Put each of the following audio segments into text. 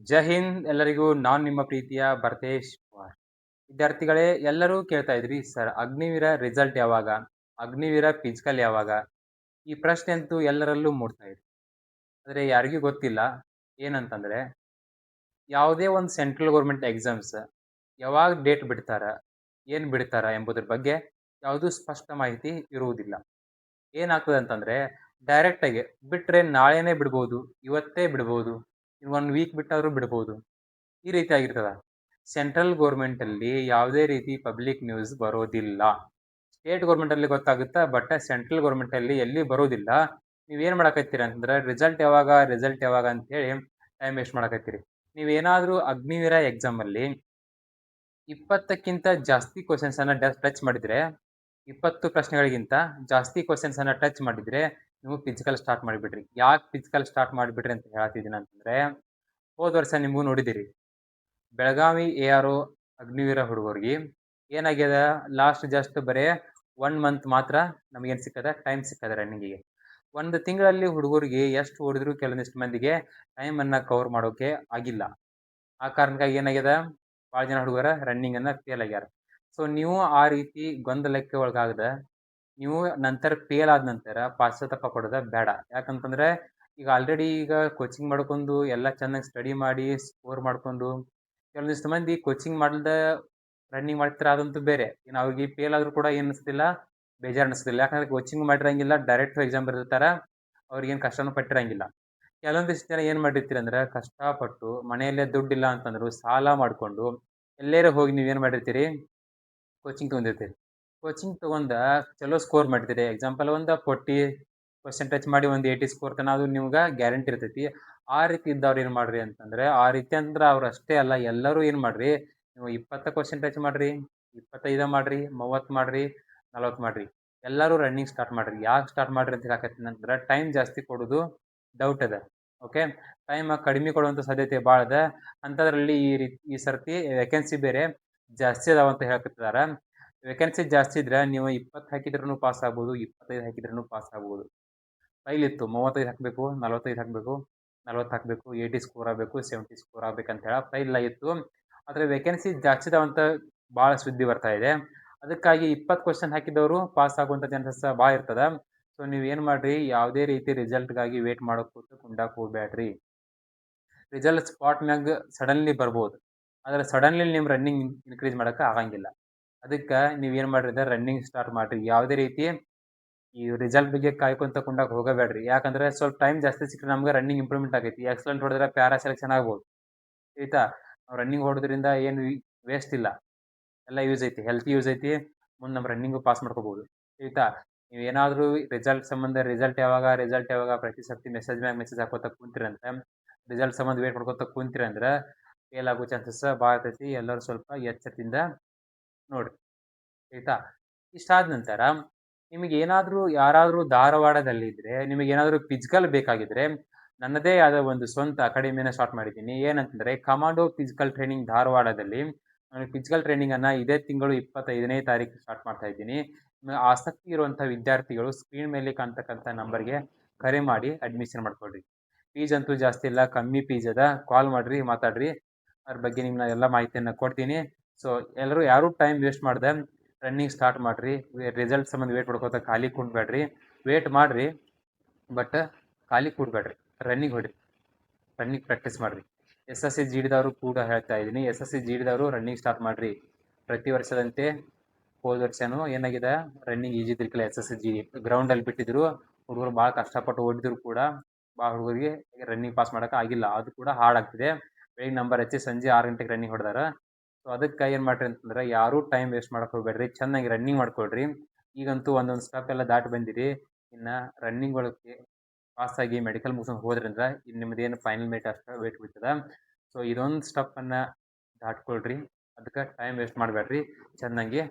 ಜೈ ಹಿಂದ್ ಎಲ್ಲರಿಗೂ ನಾನು ನಿಮ್ಮ ಪ್ರೀತಿಯ ಭರತೇಶ್ ಕುಮಾರ್. ವಿದ್ಯಾರ್ಥಿಗಳೇ ಎಲ್ಲರೂ ಕೇಳ್ತಾ ಇದ್ರಿ ಸರ್ ಅಗ್ನಿವೀರ ರಿಸಲ್ಟ್ ಯಾವಾಗ? ಅಗ್ನಿವೀರ ಫಿಸಿಕಲ್ ಯಾವಾಗ? ಈ ಪ್ರಶ್ನೆ ಅಂತೂ ಎಲ್ಲರಲ್ಲೂ ಮೂಡ್ತಾ ಇದೆ. ಆದರೆ ಯಾರಿಗೂ ಗೊತ್ತಿಲ್ಲ ಏನಂತಂದ್ರೆ ಯಾವುದೇ ಒಂದು ಸೆಂಟ್ರಲ್ ಗೌರ್ಮೆಂಟ್ ಎಕ್ಸಾಮ್ಸ್ ಯಾವಾಗ ಡೇಟ್ ಬಿಡ್ತಾರ, ಏನ್ ಬಿಡ್ತಾರ ಎಂಬುದ್ರ ಬಗ್ಗೆ ಯಾವುದೂ ಸ್ಪಷ್ಟ ಮಾಹಿತಿ ಇರುವುದಿಲ್ಲ. ಏನಾಗ್ತದೆ ಅಂತಂದ್ರೆ ಡೈರೆಕ್ಟ್ ಆಗಿ ಬಿಟ್ರೆ ನಾಳೆನೇ ಬಿಡ್ಬೋದು, ಇವತ್ತೇ ಬಿಡ್ಬೋದು, ಇನ್ 1 ವೀಕ್ ಬಿಟ್ಟಾದ್ರೂ ಬಿಡ್ಬೋದು. ಈ ರೀತಿ ಆಗಿರ್ತದ. ಸೆಂಟ್ರಲ್ ಗೌರ್ಮೆಂಟ್ ಅಲ್ಲಿ ಯಾವುದೇ ರೀತಿ ಪಬ್ಲಿಕ್ ನ್ಯೂಸ್ ಬರೋದಿಲ್ಲ. ಸ್ಟೇಟ್ ಗೌರ್ಮೆಂಟ್ ಅಲ್ಲಿ ಗೊತ್ತಾಗುತ್ತಾ, ಬಟ್ ಸೆಂಟ್ರಲ್ ಗೌರ್ಮೆಂಟ್ ಅಲ್ಲಿ ಎಲ್ಲಿ ಬರೋದಿಲ್ಲ. ನೀವೇನ್ ಮಾಡಕತ್ತೀರಿ ಅಂತಂದ್ರೆ ರಿಸಲ್ಟ್ ಯಾವಾಗ ಅಂತ ಹೇಳಿ ಟೈಮ್ ವೇಸ್ಟ್ ಮಾಡಕತ್ತೀರಿ. ನೀವೇನಾದ್ರೂ ಅಗ್ನಿವೀರ ಎಕ್ಸಾಮ್ ಅಲ್ಲಿ 20ಕ್ಕಿಂತ ಜಾಸ್ತಿ ಕ್ವಶನ್ಸ್ ಅನ್ನ ಟಚ್ ಮಾಡಿದ್ರೆ 20 ಪ್ರಶ್ನೆಗಳಿಗಿಂತ ಜಾಸ್ತಿ ಕ್ವಶನ್ಸ್ ಅನ್ನ ಟಚ್ ಮಾಡಿದ್ರೆ ನೀವು ಫಿಸಿಕಲ್ ಸ್ಟಾರ್ಟ್ ಮಾಡಿಬಿಡ್ರಿ. ಯಾಕೆ ಫಿಸಿಕಲ್ ಸ್ಟಾರ್ಟ್ ಮಾಡಿಬಿಡ್ರಿ ಅಂತ ಹೇಳ್ತಿದ್ದೀನಿ ಅಂತಂದ್ರೆ ಹೋದ ವರ್ಷ ನಿಮಗೂ ನೋಡಿದಿರಿ ಬೆಳಗಾವಿ ARO ಅಗ್ನಿವೀರ ಹುಡುಗರಿಗೆ ಏನಾಗ್ಯದ ಲಾಸ್ಟ್ ಜಸ್ಟ್ ಬರೇ 1 ಮಂತ್ ಮಾತ್ರ ನಮಗೇನು ಸಿಕ್ಕದ ಟೈಮ್ ಸಿಕ್ಕದ ರನ್ನಿಂಗಿಗೆ. ಒಂದು ತಿಂಗಳಲ್ಲಿ ಹುಡುಗರಿಗೆ ಎಷ್ಟು ಓಡಿದ್ರು ಕೆಲವೊಂದಿಷ್ಟು ಮಂದಿಗೆ ಟೈಮ್ ಅನ್ನ ಕವರ್ ಮಾಡೋಕೆ ಆಗಿಲ್ಲ. ಆ ಕಾರಣಕ್ಕಾಗಿ ಏನಾಗ್ಯದ ಭಾಳ ಜನ ಹುಡುಗರ ರನ್ನಿಂಗ್ ಅನ್ನ ಫೇಲ್ ಆಗ್ಯಾರ. ಸೊ ನೀವು ಆ ರೀತಿ ಗೊಂದಲಕ್ಕೆ ಒಳಗಾಗದ ನೀವು ನಂತರ ಫೇಲ್ ಆದ ನಂತರ ಪಾಶ್ಚಾತ್ತಾಪ ಪಡೋದ ಬೇಡ. ಯಾಕಂತಂದ್ರೆ ಈಗ ಆಲ್ರೆಡಿ ಈಗ ಕೋಚಿಂಗ್ ಮಾಡ್ಕೊಂಡು ಎಲ್ಲ ಚೆನ್ನಾಗಿ ಸ್ಟಡಿ ಮಾಡಿ ಸ್ಕೋರ್ ಮಾಡ್ಕೊಂಡು ಕೆಲವೊಂದಿಷ್ಟು ಮಂದಿ ಕೋಚಿಂಗ್ ಮಾಡಲ್ದ ರನ್ನಿಂಗ್ ಮಾಡ್ತಾರೆ, ಅದಂತೂ ಬೇರೆ. ಇನ್ನು ಅವ್ರಿಗೆ ಫೇಲ್ ಆದ್ರೂ ಕೂಡ ಏನು ಅನಿಸ್ತಿಲ್ಲ, ಬೇಜಾರು ಅನಿಸ್ತಿಲ್ಲ. ಯಾಕಂದ್ರೆ ಕೋಚಿಂಗ್ ಮಾಡಿರಂಗಿಲ್ಲ, ಡೈರೆಕ್ಟ್ ಎಕ್ಸಾಮ್ ಬರೆದಿರ್ತಾರ, ಅವ್ರಿಗೇನು ಕಷ್ಟನೂ ಪಟ್ಟಿರಂಗಿಲ್ಲ. ಕೆಲವೊಂದಿಷ್ಟು ಜನ ಏನು ಮಾಡಿರ್ತೀರಿ ಅಂದ್ರೆ ಕಷ್ಟಪಟ್ಟು ಮನೆಯಲ್ಲೇ ದುಡ್ಡಿಲ್ಲ ಅಂತಂದ್ರು ಸಾಲ ಮಾಡಿಕೊಂಡು ಎಲ್ಲೇರ ಹೋಗಿ ನೀವೇನು ಮಾಡಿರ್ತೀರಿ ಕೋಚಿಂಗ್ ತೊಗೊಂಡಿರ್ತೀರಿ. ಕೋಚಿಂಗ್ ತೊಗೊಂಡ ಚಲೋ ಸ್ಕೋರ್ ಮಾಡಿರ್ತೀರಿ. ಎಕ್ಸಾಂಪಲ್ ಒಂದು 40% ಮಾಡಿ ಒಂದು 80 ಸ್ಕೋರ್ ತನಕ ಅದು ನಿಮ್ಗೆ ಗ್ಯಾರಂಟಿ ಇರ್ತೈತಿ. ಆ ರೀತಿ ಇದ್ದವ್ರು ಏನು ಮಾಡ್ರಿ ಅಂತಂದ್ರೆ ಆ ರೀತಿ ಅಂದ್ರೆ ಅವ್ರು ಅಷ್ಟೇ ಅಲ್ಲ, ಎಲ್ಲರೂ ಏನು ಮಾಡ್ರಿ ನೀವು 20% ಮಾಡ್ರಿ, 25 ಮಾಡ್ರಿ, 30 ಮಾಡ್ರಿ, 40 ಮಾಡ್ರಿ. ಎಲ್ಲರೂ ರನ್ನಿಂಗ್ ಸ್ಟಾರ್ಟ್ ಮಾಡ್ರಿ. ಯಾಕೆ ಸ್ಟಾರ್ಟ್ ಮಾಡ್ರಿ ಅಂತ ಹೇಳಕತ್ತೀನಿ ಅಂದ್ರೆ ಟೈಮ್ ಜಾಸ್ತಿ ಕೊಡೋದು ಡೌಟ್ ಅದ. ಓಕೆ, ಟೈಮ್ ಕಡಿಮೆ ಕೊಡುವಂಥ ಸಾಧ್ಯತೆ ಭಾಳ ಅದ. ಅಂಥದ್ರಲ್ಲಿ ಈ ಸರ್ತಿ ವೇಕೆನ್ಸಿ ಬೇರೆ ಜಾಸ್ತಿ ಅದಾವ ಅಂತ ಹೇಳಕತ್ತಿದಾರ. ವೇಕೆನ್ಸಿ ಜಾಸ್ತಿ ಇದ್ರೆ ನೀವು 20 ಹಾಕಿದ್ರೂ ಪಾಸ್ ಆಗ್ಬೋದು, 25 ಹಾಕಿದ್ರೂ ಪಾಸ್ ಆಗ್ಬೋದು. ಫೈಲ್ ಇತ್ತು 35 ಹಾಕಬೇಕು, 45 ಹಾಕಬೇಕು, 40 ಹಾಕಬೇಕು, 80 ಸ್ಕೋರ್ ಆಗಬೇಕು, 70 ಸ್ಕೋರ್ ಆಗ್ಬೇಕಂತ ಹೇಳಿ ಫೈಲ್ ಇತ್ತು. ಆದರೆ ವೇಕೆನ್ಸಿ ಜಾಸ್ತಿ ಇದಾವಂತ ಭಾಳ ಸುದ್ದಿ ಬರ್ತಾ ಇದೆ. ಅದಕ್ಕಾಗಿ 20 ಕ್ವಶನ್ ಹಾಕಿದವರು ಪಾಸ್ ಆಗುವಂಥ ಚಾನ್ಸಸ್ ಭಾಳ ಇರ್ತದ. ಸೊ ನೀವು ಏನು ಮಾಡ್ರಿ, ಯಾವುದೇ ರೀತಿ ರಿಸಲ್ಟ್ಗಾಗಿ ವೇಟ್ ಮಾಡೋಕೆ ಕುಂಡಾಕ್ ಹೋಗ್ಬೇಡ್ರಿ. ರಿಸಲ್ಟ್ ಸ್ಪಾಟ್ ಮ್ಯಾಗ ಸಡನ್ಲಿ ಬರ್ಬೋದು, ಆದರೆ ಸಡನ್ಲಿ ನಿಮ್ಮ ರನ್ನಿಂಗ್ ಇನ್ಕ್ರೀಸ್ ಮಾಡೋಕೆ ಆಗಂಗಿಲ್ಲ. ಅದಕ್ಕೆ ನೀವೇನು ಮಾಡ್ರಿ ರನ್ನಿಂಗ್ ಸ್ಟಾರ್ಟ್ ಮಾಡ್ರಿ. ಯಾವುದೇ ರೀತಿ ಈ ರಿಸಲ್ಟ್ ಬಗ್ಗೆ ಕಾಯ್ಕೊಂತ ಕುಂಡಾಕ್ ಹೋಗಬೇಡ್ರಿ. ಯಾಕಂದ್ರೆ ಸ್ವಲ್ಪ ಟೈಮ್ ಜಾಸ್ತಿ ಸಿಕ್ಕರೆ ನಮ್ಗೆ ರನ್ನಿಂಗ್ ಇಂಪ್ರೂವ್ಮೆಂಟ್ ಆಗೈತಿ. ಎಕ್ಸಲೆಂಟ್ ಹೊಡೆದ್ರೆ ಪ್ಯಾರಾ ಸೆಲೆಕ್ಷನ್ ಆಗ್ಬೋದು. ಆಯ್ತಾ, ನಾವು ರನ್ನಿಂಗ್ ಹೊಡೋದ್ರಿಂದ ಏನು ವೇಸ್ಟ್ ಇಲ್ಲ, ಎಲ್ಲ ಯೂಸ್ ಐತಿ, ಹೆಲ್ತ್ ಯೂಸ್ ಐತಿ. ಮುಂದೆ ನಮ್ಮ ರನ್ನಿಂಗು ಪಾಸ್ ಮಾಡ್ಕೋಬೋದು. ಆಯ್ತಾ, ನೀವು ಏನಾದರೂ ರಿಸಲ್ಟ್ ಯಾವಾಗ ಪ್ರತಿ ಸರ್ತಿ ಮೆಸೇಜ್ ಮ್ಯಾಗ ಮೆಸೇಜ್ ಹಾಕೋತ ಕುಂತಿರಂತ ರಿಸಲ್ಟ್ ಸಂಬಂಧ ವೇಟ್ ಮಾಡ್ಕೋತ ಕುಂತಿರಂದ್ರೆ ಫೇಲ್ ಆಗೋ ಚಾನ್ಸಸ್ ಭಾಳ ಇರ್ತೈತಿ. ಎಲ್ಲರೂ ಸ್ವಲ್ಪ ಎಚ್ಚರದಿಂದ ನೋಡ್ರಿ. ಆಯ್ತಾ, ಇಷ್ಟಾದ ನಂತರ ನಿಮಗೆ ಯಾರಾದರೂ ಧಾರವಾಡದಲ್ಲಿದ್ದರೆ ನಿಮಗೇನಾದರೂ ಫಿಸಿಕಲ್ ಬೇಕಾಗಿದ್ರೆ ನನ್ನದೇ ಆದ ಒಂದು ಸ್ವಂತ ಅಕಾಡೆಮಿನ ಸ್ಟಾರ್ಟ್ ಮಾಡಿದ್ದೀನಿ. ಏನಂತಂದರೆ ಕಮಾಂಡೋ ಫಿಸಿಕಲ್ ಟ್ರೈನಿಂಗ್ ಧಾರವಾಡದಲ್ಲಿ ನಾನು ಫಿಸಿಕಲ್ ಟ್ರೈನಿಂಗನ್ನು ಇದೇ ತಿಂಗಳು 25ನೇ ತಾರೀಕು ಸ್ಟಾರ್ಟ್ ಮಾಡ್ತಾ ಇದ್ದೀನಿ. ನಿಮಗೆ ಆಸಕ್ತಿ ಇರುವಂಥ ವಿದ್ಯಾರ್ಥಿಗಳು ಸ್ಕ್ರೀನ್ ಮೇಲೆ ಕಾಣ್ತಕ್ಕಂಥ ನಂಬರ್ಗೆ ಕರೆ ಮಾಡಿ ಅಡ್ಮಿಷನ್ ಮಾಡ್ಕೊಳ್ರಿ. ಫೀಸ್ ಅಂತೂ ಜಾಸ್ತಿ ಇಲ್ಲ, ಕಮ್ಮಿ ಫೀಸ್ ಅದ. ಕಾಲ್ ಮಾಡಿರಿ, ಮಾತಾಡ್ರಿ, ಅದ್ರ ಬಗ್ಗೆ ನಿಮ್ಗೆ ಎಲ್ಲ ಮಾಹಿತಿಯನ್ನು ಕೊಡ್ತೀನಿ. ಸೊ ಯಾರೂ ಟೈಮ್ ವೇಸ್ಟ್ ಮಾಡ್ದೆ ರನ್ನಿಂಗ್ ಸ್ಟಾರ್ಟ್ ಮಾಡಿರಿ. ರಿಸಲ್ಟ್ ಸಂಬಂಧ ವೇಟ್ ಮಾಡ್ಕೋತ ಖಾಲಿ ಕುಂಡ್ಬೇಡ್ರಿ. ವೇಟ್ ಮಾಡಿರಿ, ಬಟ್ ಖಾಲಿ ಕೂಡಬೇಡ್ರಿ. ರನ್ನಿಂಗ್ ಹೊಡಿರಿ, ರನ್ನಿಂಗ್ ಪ್ರಾಕ್ಟೀಸ್ ಮಾಡಿರಿ. SSC GD ದವರು ಕೂಡ ಹೇಳ್ತಾ ಇದ್ದೀನಿ, SSC GD ದವರು ರನ್ನಿಂಗ್ ಸ್ಟಾರ್ಟ್ ಮಾಡಿರಿ. ಪ್ರತಿ ವರ್ಷದಂತೆ ಹೋದ ವರ್ಷನೂ ಏನಾಗಿದೆ ರನ್ನಿಂಗ್ ಈಜಿ ಇದ್ದಿರ್ಕಿಲ್ಲ. SSC GD ಗ್ರೌಂಡಲ್ಲಿ ಬಿಟ್ಟಿದ್ರು, ಹುಡುಗರು ಭಾಳ ಕಷ್ಟಪಟ್ಟು ಓಡಿದ್ರು ಕೂಡ ಭಾಳ ಹುಡುಗರಿಗೆ ರನ್ನಿಂಗ್ ಪಾಸ್ ಮಾಡೋಕೆ ಆಗಿಲ್ಲ. ಅದು ಕೂಡ ಹಾರ್ಡ್ ಆಗ್ತಿದೆ. ಬೆಳಿಗ್ಗೆ ನಂಬರ್ ಹಚ್ಚಿ ಸಂಜೆ 6 ಗಂಟೆಗೆ ರನ್ನಿಂಗ್ ಹೊಡೆದಾರ. ಸೊ ಅದಕ್ಕೆ ಏನು ಮಾಡ್ರಿ ಅಂತಂದ್ರೆ ಯಾರೂ ಟೈಮ್ ವೇಸ್ಟ್ ಮಾಡೋಕೆ ಹೋಗ್ಬೇಡ್ರಿ, ಚೆನ್ನಾಗಿ ರನ್ನಿಂಗ್ ಮಾಡ್ಕೊಳ್ರಿ. ಈಗಂತೂ ಒಂದೊಂದು ಸ್ಟೆಪ್ ಎಲ್ಲ ದಾಟಿ ಬಂದಿರಿ. ಇನ್ನು ರನ್ನಿಂಗ್ ಒಳಗೆ ಪಾಸಾಗಿ ಮೆಡಿಕಲ್ ಮುಗಿಸ್ಕೊಂಡು ಹೋದ್ರಿಂದ ಇನ್ನು ನಿಮ್ಮದೇನು ಫೈನಲ್ ಮೇಟ್ ಅಷ್ಟು ವೇಟ್ ಬೀಳ್ತದ. ಸೊ ಇದೊಂದು ಸ್ಟೆಪ್ಪನ್ನು ದಾಟ್ಕೊಳ್ರಿ. ಅದಕ್ಕೆ ಟೈಮ್ ವೇಸ್ಟ್ ಮಾಡಬೇಡ್ರಿ, ಚೆನ್ನಾಗಿ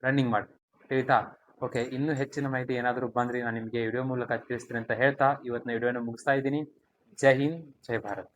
ರನ್ನಿಂಗ್ ಮಾಡಿ. ತಿಳಿತಾ? ಓಕೆ, ಇನ್ನೂ ಹೆಚ್ಚಿನ ಮಾಹಿತಿ ಏನಾದರೂ ಬಂದರೆ ನಾನು ನಿಮಗೆ ವಿಡಿಯೋ ಮೂಲಕ ತಿಳಿಸ್ತೀನಿ ಅಂತ ಹೇಳ್ತಾ ಇವತ್ತಿನ ವಿಡಿಯೋನ ಮುಗಿಸ್ತಾ ಇದ್ದೀನಿ. ಜೈ ಹಿಂದ್, ಜೈ ಭಾರತ್.